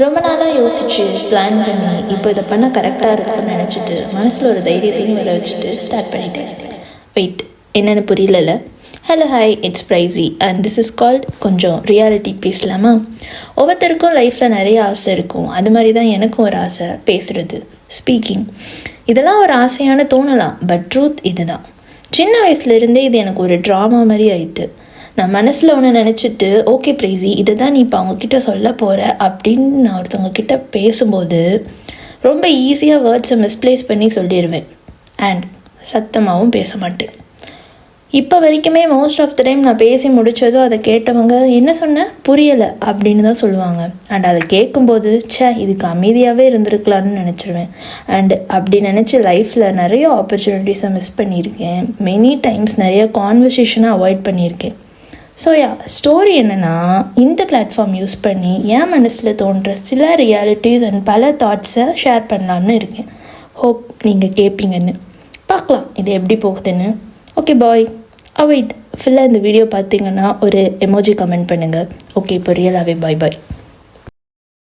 ரொம்ப நாளாக யோசிச்சு பிளான் பண்ணி இப்போ இதை பண்ண கரெக்டாக இருக்குன்னு நினச்சிட்டு மனசில் ஒரு தைரியத்தையும் வர வச்சுட்டு ஸ்டார்ட் பண்ணிட்டேன். வெயிட், என்னென்னு புரியல. Hello hi, it's pricey and this is called கொஞ்சம் ரியாலிட்டி பேசலாமா? ஒவ்வொருத்தருக்கும் லைஃப்பில் நிறைய ஆசை இருக்கும். அது மாதிரி தான் எனக்கும் ஒரு ஆசை, பேசுகிறது, ஸ்பீக்கிங். இதெல்லாம் ஒரு ஆசையான தோணலாம், பட் ட்ரூத் இதுதான். சின்ன வயசுலேருந்தே இது எனக்கு ஒரு ட்ராமா மாதிரி ஆயிட்டு. நான் மனசில் ஒன்று நினச்சிட்டு, ஓகே ப்ரைஸி, இதை தான் நீ இப்போ அவங்கக்கிட்ட சொல்ல போகிற அப்படின்னு நான் ஒருத்தவங்கக்கிட்ட பேசும்போது ரொம்ப ஈஸியாக வேர்ட்ஸை மிஸ்ப்ளேஸ் பண்ணி சொல்லிடுவேன். அண்ட் சத்தமாகவும் பேச மாட்டேன். இப்போ வரைக்குமே மோஸ்ட் ஆஃப் த டைம் நான் பேசி முடித்ததும் அதை கேட்டவங்க என்ன சொன்னேன் புரியலை அப்படின்னு தான் சொல்லுவாங்க. அண்ட் அதை கேட்கும்போது இதுக்கு அமைதியாகவே இருந்திருக்கலான்னு நினச்சிடுவேன். அண்ட் அப்படி நினச்சி லைஃப்பில் நிறைய ஆப்பர்ச்சுனிட்டிஸை மிஸ் பண்ணியிருக்கேன். மெனி டைம்ஸ் நிறைய கான்வர்சேஷனை அவாய்ட் பண்ணியிருக்கேன். ஸோ ஸ்டோரி என்னென்னா, இந்த பிளாட்ஃபார்ம் யூஸ் பண்ணி என் மனசில் தோன்ற சில ரியாலிட்டிஸ் அண்ட் பல தாட்ஸை ஷேர் பண்ணலான்னு இருக்கேன். ஹோப் நீங்கள் கேட்பீங்கன்னு. பார்க்கலாம் இது எப்படி போகுதுன்னு. Okay bye. வெயிட், ஃபுல்லாக இந்த வீடியோ பார்த்தீங்கன்னா ஒரு எமோஜி கமெண்ட் பண்ணுங்கள். ஓகே, இப்போ ரியலாகவே பாய்.